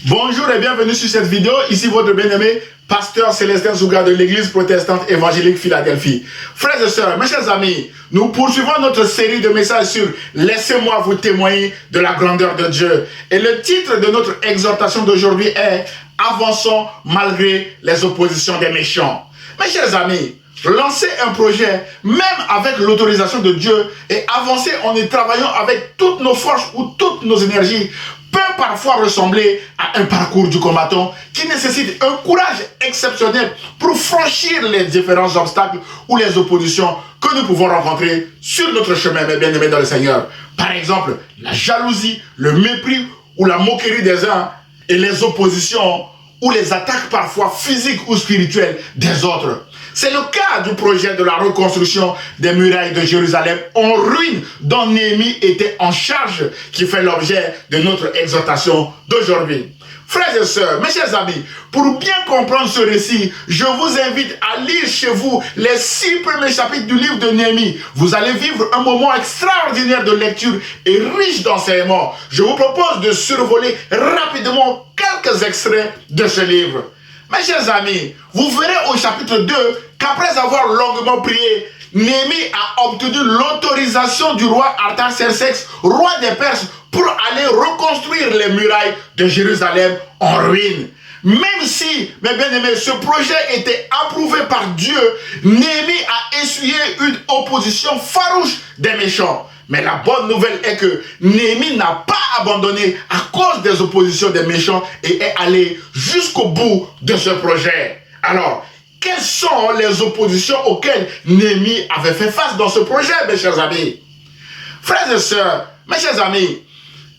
Bonjour et bienvenue sur cette vidéo. Ici votre bien-aimé, pasteur Célestin Zouga de l'église protestante évangélique Philadelphie. Frères et sœurs, mes chers amis, nous poursuivons notre série de messages sur « Laissez-moi vous témoigner de la grandeur de Dieu ». Et le titre de notre exhortation d'aujourd'hui est « Avançons malgré les oppositions des méchants ». Mes chers amis, lancer un projet, même avec l'autorisation de Dieu, et avancer en y travaillant avec toutes nos forces ou toutes nos énergies, peut parfois ressembler à un parcours du combattant qui nécessite un courage exceptionnel pour franchir les différents obstacles ou les oppositions que nous pouvons rencontrer sur notre chemin, mes bien-aimés dans le Seigneur. Par exemple, la jalousie, le mépris ou la moquerie des uns et les oppositions ou les attaques parfois physiques ou spirituelles des autres. C'est le cas du projet de la reconstruction des murailles de Jérusalem en ruine dont Néhémie était en charge, qui fait l'objet de notre exhortation d'aujourd'hui. Frères et sœurs, mes chers amis, pour bien comprendre ce récit, je vous invite à lire chez vous les 6 premiers chapitres du livre de Néhémie. Vous allez vivre un moment extraordinaire de lecture et riche d'enseignements. Je vous propose de survoler rapidement quelques extraits de ce livre. Mes chers amis, vous verrez au chapitre 2 qu'après avoir longuement prié, Néhémie a obtenu l'autorisation du roi Artaxerxès, roi des Perses, pour aller reconstruire les murailles de Jérusalem en ruine. Même si, mes bien-aimés, ce projet était approuvé par Dieu, Néhémie a essuyé une opposition farouche des méchants. Mais la bonne nouvelle est que Néhémie n'a pas abandonné à cause des oppositions des méchants et est allé jusqu'au bout de ce projet. Alors, quelles sont les oppositions auxquelles Néhémie avait fait face dans ce projet, mes chers amis? Frères et sœurs, mes chers amis,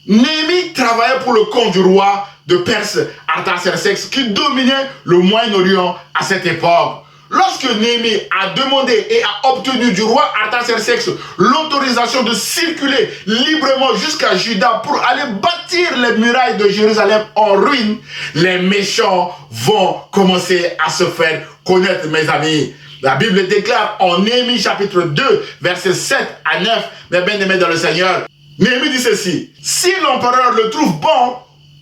Néhémie travaillait pour le compte du roi de Perse, Artaxerxès, qui dominait le Moyen-Orient à cette époque. Lorsque Néhémie a demandé et a obtenu du roi Artaxerxès l'autorisation de circuler librement jusqu'à Juda pour aller bâtir les murailles de Jérusalem en ruine, les méchants vont commencer à se faire connaître, mes amis. La Bible déclare en Néhémie chapitre 2, versets 7 à 9, mes bien-aimés dans le Seigneur. Néhémie dit ceci: « Si l'empereur le trouve bon,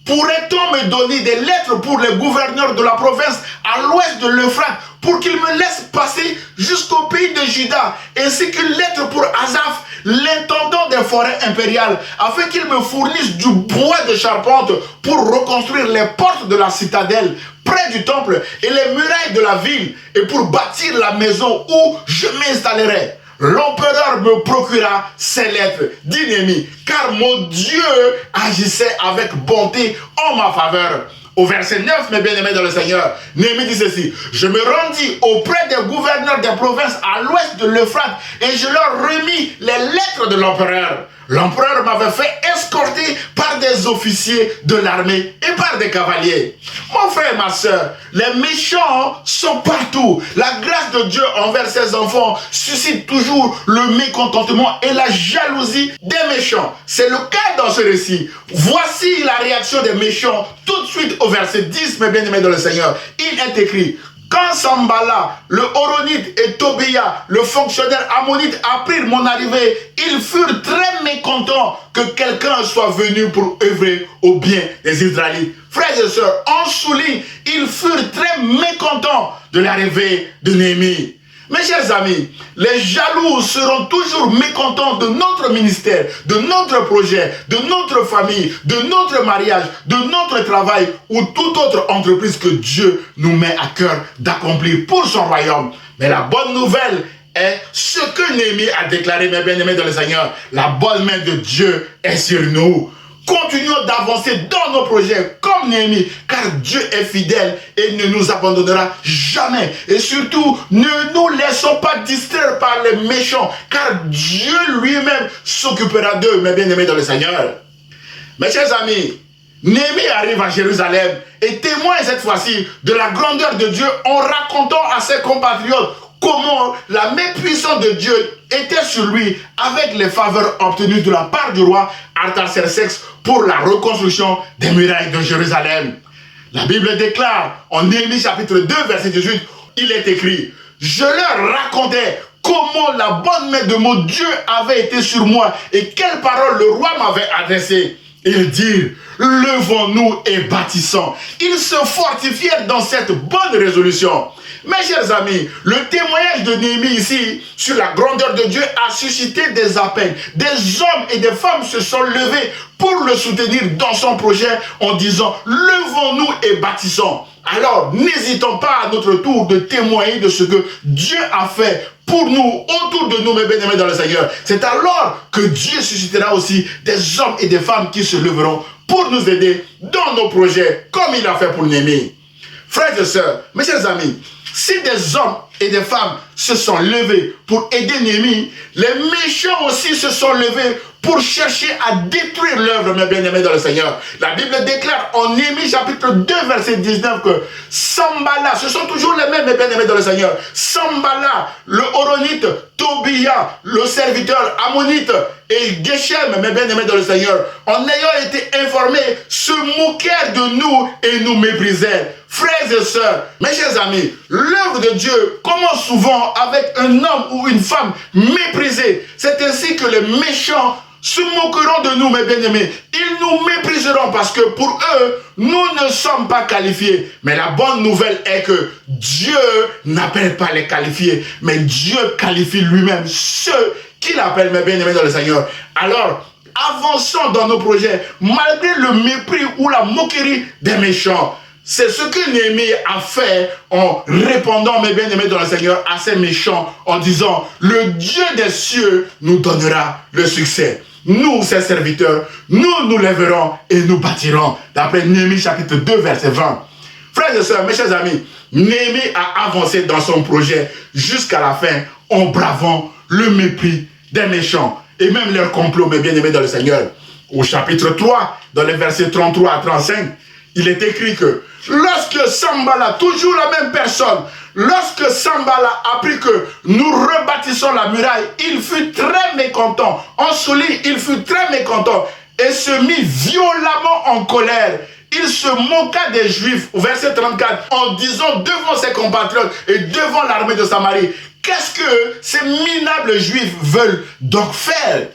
pourrait-on me donner des lettres pour les gouverneurs de la province à l'ouest de l'Euphrate pour qu'ils me laissent passer jusqu'au pays de Juda, ainsi qu'une lettre pour Asaph, l'intendant des forêts impériales, afin qu'il me fournisse du bois de charpente pour reconstruire les portes de la citadelle près du temple et les murailles de la ville, et pour bâtir la maison où je m'installerai. L'empereur me procura ces lettres, dit Néhémie, car mon Dieu agissait avec bonté en ma faveur. » Au verset 9, mes bien-aimés dans le Seigneur, Néhémie dit ceci: « Je me rendis auprès des gouverneurs des provinces à l'ouest de l'Euphrate et je leur remis les lettres de l'empereur. L'empereur m'avait fait escorter par des officiers de l'armée et par des cavaliers. » Mon frère et ma soeur, les méchants sont partout. La grâce de Dieu envers ses enfants suscite toujours le mécontentement et la jalousie des méchants. C'est le cas dans ce récit. Voici la réaction des méchants tout de suite au verset 10, mes bien-aimés dans le Seigneur. Il est écrit: « Quand Sambala, le Horonite, et Tobia, le fonctionnaire ammonite, apprirent mon arrivée, ils furent très mécontents que quelqu'un soit venu pour œuvrer au bien des Israélites. » Frères et sœurs, en souligne, ils furent très mécontents de l'arrivée de Néhémie. Mes chers amis, les jaloux seront toujours mécontents de notre ministère, de notre projet, de notre famille, de notre mariage, de notre travail ou toute autre entreprise que Dieu nous met à cœur d'accomplir pour son royaume. Mais la bonne nouvelle est ce que Néhémie a déclaré, mes bien-aimés dans le Seigneur: la bonne main de Dieu est sur nous. Continuons d'avancer dans nos projets comme Néhémie, car Dieu est fidèle et ne nous abandonnera jamais. Et surtout, ne nous laissons pas distraire par les méchants, car Dieu lui-même s'occupera d'eux, mes bien-aimés dans le Seigneur. Mes chers amis, Néhémie arrive à Jérusalem et témoigne cette fois-ci de la grandeur de Dieu en racontant à ses compatriotes comment la main puissante de Dieu était sur lui avec les faveurs obtenues de la part du roi Artaxerxès pour la reconstruction des murailles de Jérusalem. La Bible déclare en Néhémie chapitre 2 verset 18, il est écrit: « Je leur racontais comment la bonne main de mon Dieu avait été sur moi et quelles paroles le roi m'avait adressées. Ils dirent, levons-nous et bâtissons. Ils se fortifièrent dans cette bonne résolution. Mes chers amis, le témoignage de Néhémie ici sur la grandeur de Dieu a suscité des appels. Des hommes et des femmes se sont levés pour le soutenir dans son projet en disant, levons-nous et bâtissons. Alors, n'hésitons pas à notre tour de témoigner de ce que Dieu a fait pour nous, autour de nous, mes bien-aimés dans le Seigneur. C'est alors que Dieu suscitera aussi des hommes et des femmes qui se lèveront pour nous aider dans nos projets, comme il a fait pour Néhémie. Frères et sœurs, mes chers amis, si des hommes et des femmes se sont levés pour aider Néhémie, les méchants aussi se sont levés pour chercher à détruire l'œuvre, mes bien-aimés dans le Seigneur. La Bible déclare en Néhémie chapitre 2, verset 19 que Sambala, ce sont toujours les mêmes, mes bien-aimés dans le Seigneur. Sambala, le Horonite, Tobia, le serviteur ammonite et Geshem, mes bien-aimés dans le Seigneur, en ayant été informés, se moquèrent de nous et nous méprisaient. Frères et sœurs, mes chers amis, l'œuvre de Dieu commence souvent avec un homme ou une femme méprisé. C'est ainsi que les méchants se moqueront de nous, mes bien-aimés. Ils nous mépriseront parce que pour eux, nous ne sommes pas qualifiés. Mais la bonne nouvelle est que Dieu n'appelle pas les qualifiés, mais Dieu qualifie lui-même ceux qu'il appelle, mes bien-aimés dans le Seigneur. Alors, avançons dans nos projets, malgré le mépris ou la moquerie des méchants. C'est ce que Néhémie a fait en répondant, mes bien-aimés dans le Seigneur, à ces méchants, en disant, le Dieu des cieux nous donnera le succès. Nous, ses serviteurs, nous lèverons et nous bâtirons. D'après Néhémie chapitre 2, verset 20. Frères et sœurs, mes chers amis, Néhémie a avancé dans son projet jusqu'à la fin en bravant le mépris des méchants et même leur complot, mes bien-aimés dans le Seigneur. Au chapitre 3, dans les versets 33 à 35, il est écrit que lorsque Sambala, toujours la même personne, lorsque Sambala apprit que nous rebâtissons la muraille, il fut très mécontent. En souligne, il fut très mécontent et se mit violemment en colère. Il se moqua des Juifs, au verset 34, en disant devant ses compatriotes et devant l'armée de Samarie, qu'est-ce que ces minables Juifs veulent donc faire?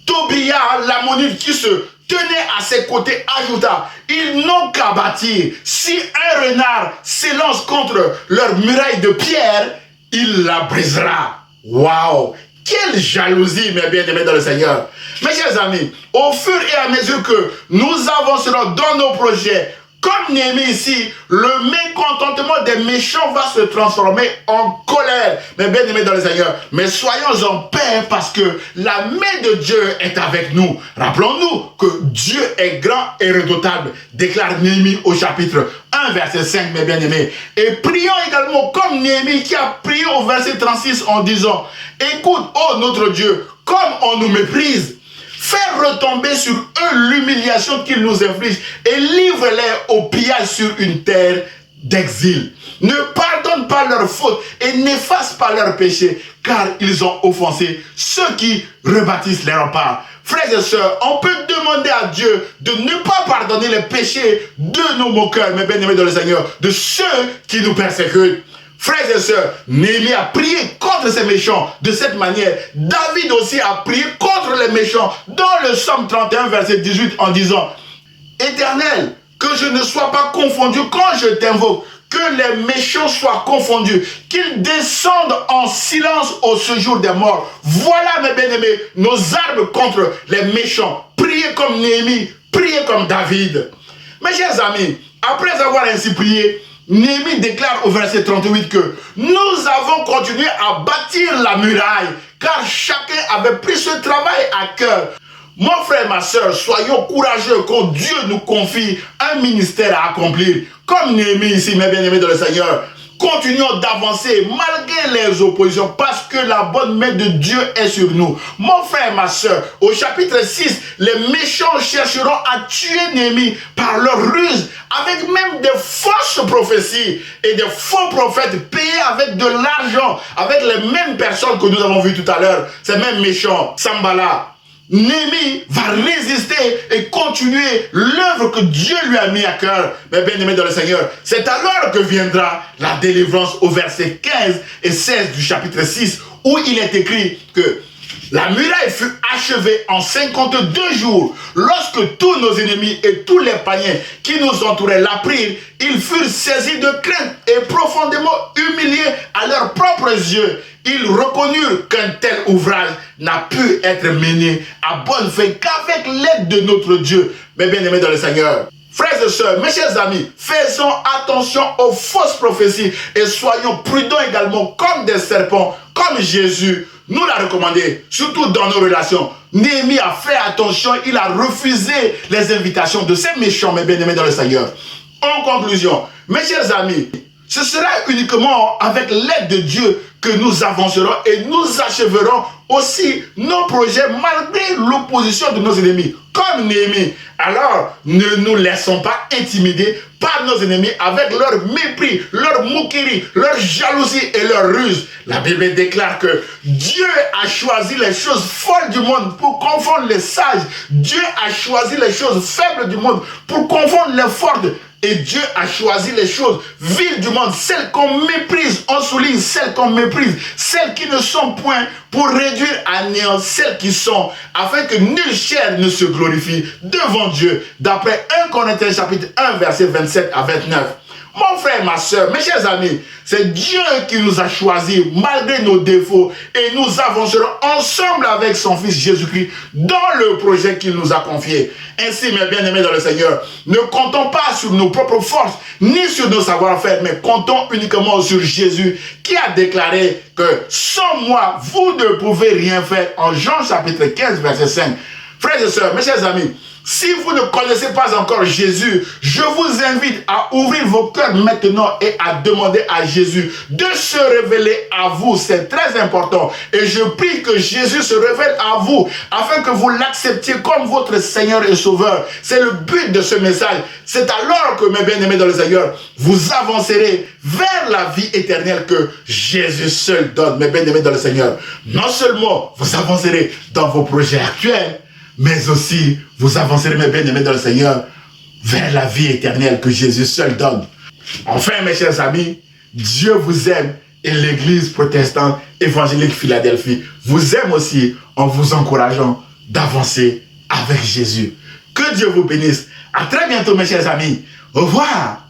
Tobia, l'ammonite qui se tenait à ses côtés, ajouta, ils n'ont qu'à bâtir. Si un renard s'élance contre leur muraille de pierre, il la brisera. Waouh! Quelle jalousie, mes bien-aimés dans le Seigneur. Mes chers amis, au fur et à mesure que nous avancerons dans nos projets, comme Néhémie ici, le mécontentement des méchants va se transformer en colère. Mes bien-aimés dans le Seigneur, mais soyons en paix parce que la main de Dieu est avec nous. Rappelons-nous que Dieu est grand et redoutable, déclare Néhémie au chapitre 1, verset 5, mes bien-aimés. Et prions également comme Néhémie qui a prié au verset 36 en disant, écoute, ô notre Dieu, comme on nous méprise, fais retomber sur eux l'humiliation qu'ils nous infligent et livre-les au pillage sur une terre d'exil. Ne pardonne pas leurs fautes et n'efface pas leurs péchés, car ils ont offensé ceux qui rebâtissent les remparts. Frères et sœurs, on peut demander à Dieu de ne pas pardonner les péchés de nos moqueurs, mes bien-aimés dans le Seigneur, de ceux qui nous persécutent. Frères et sœurs, Néhémie a prié contre ces méchants de cette manière. David aussi a prié contre les méchants dans le psaume 31, verset 18, en disant, Éternel, que je ne sois pas confondu quand je t'invoque, que les méchants soient confondus, qu'ils descendent en silence au séjour des morts. Voilà, mes bien-aimés, nos armes contre les méchants. Priez comme Néhémie, priez comme David. Mes chers amis, après avoir ainsi prié, Néhémie déclare au verset 38 que nous avons continué à bâtir la muraille car chacun avait pris ce travail à cœur. Mon frère, ma soeur, soyons courageux quand Dieu nous confie un ministère à accomplir. Comme Néhémie ici, mes bien-aimés dans le Seigneur, continuons d'avancer malgré les oppositions parce que la bonne main de Dieu est sur nous. Mon frère, ma soeur, au chapitre 6, les méchants chercheront à tuer Néhémie par leur ruse, avec même des fausses prophéties et des faux prophètes payés avec de l'argent, avec les mêmes personnes que nous avons vues tout à l'heure, ces mêmes méchants, Sambala. Néhémie va résister et continuer l'œuvre que Dieu lui a mis à cœur. Mais bien aimé dans le Seigneur, c'est alors que viendra la délivrance au verset 15 et 16 du chapitre 6, où il est écrit que La muraille fut achevée en 52 jours. Lorsque tous nos ennemis et tous les païens qui nous entouraient l'apprirent, ils furent saisis de crainte et profondément humiliés à leurs propres yeux. Ils reconnurent qu'un tel ouvrage n'a pu être mené à bonne fin qu'avec l'aide de notre Dieu. Mais bien aimés dans le Seigneur, frères et sœurs, mes chers amis, faisons attention aux fausses prophéties et soyons prudents également comme des serpents, comme Jésus nous l'a recommandé, surtout dans nos relations. Néhémie a fait attention, il a refusé les invitations de ces méchants, mais bien aimés dans le Seigneur. En conclusion, mes chers amis, ce sera uniquement avec l'aide de Dieu que nous avancerons et nous achèverons aussi nos projets malgré l'opposition de nos ennemis. Comme Néhémie, alors ne nous laissons pas intimider par nos ennemis avec leur mépris, leur moquerie, leur jalousie et leur ruse. La Bible déclare que Dieu a choisi les choses folles du monde pour confondre les sages. Dieu a choisi les choses faibles du monde pour confondre les fortes. Et Dieu a choisi les choses viles du monde, celles qu'on méprise, on souligne celles qu'on méprise, celles qui ne sont point, pour réduire à néant celles qui sont, afin que nulle chair ne se glorifie devant Dieu, d'après 1 Corinthiens chapitre 1, verset 27 à 29. Mon frère, ma soeur, mes chers amis, c'est Dieu qui nous a choisis malgré nos défauts et nous avancerons ensemble avec son Fils Jésus-Christ dans le projet qu'il nous a confié. Ainsi, mes bien-aimés dans le Seigneur, ne comptons pas sur nos propres forces ni sur nos savoir-faire, mais comptons uniquement sur Jésus qui a déclaré que sans moi, vous ne pouvez rien faire en Jean chapitre 15, verset 5. Frères et sœurs, mes chers amis, si vous ne connaissez pas encore Jésus, je vous invite à ouvrir vos cœurs maintenant et à demander à Jésus de se révéler à vous. C'est très important. Et je prie que Jésus se révèle à vous afin que vous l'acceptiez comme votre Seigneur et Sauveur. C'est le but de ce message. C'est alors que, mes bien-aimés dans le Seigneur, vous avancerez vers la vie éternelle que Jésus seul donne, mes bien-aimés dans le Seigneur. Non seulement vous avancerez dans vos projets actuels, mais aussi vous avancerez, mes bien-aimés dans le Seigneur, vers la vie éternelle que Jésus seul donne. Enfin, mes chers amis, Dieu vous aime et l'Église protestante évangélique Philadelphie vous aime aussi en vous encourageant d'avancer avec Jésus. Que Dieu vous bénisse. À très bientôt, mes chers amis. Au revoir.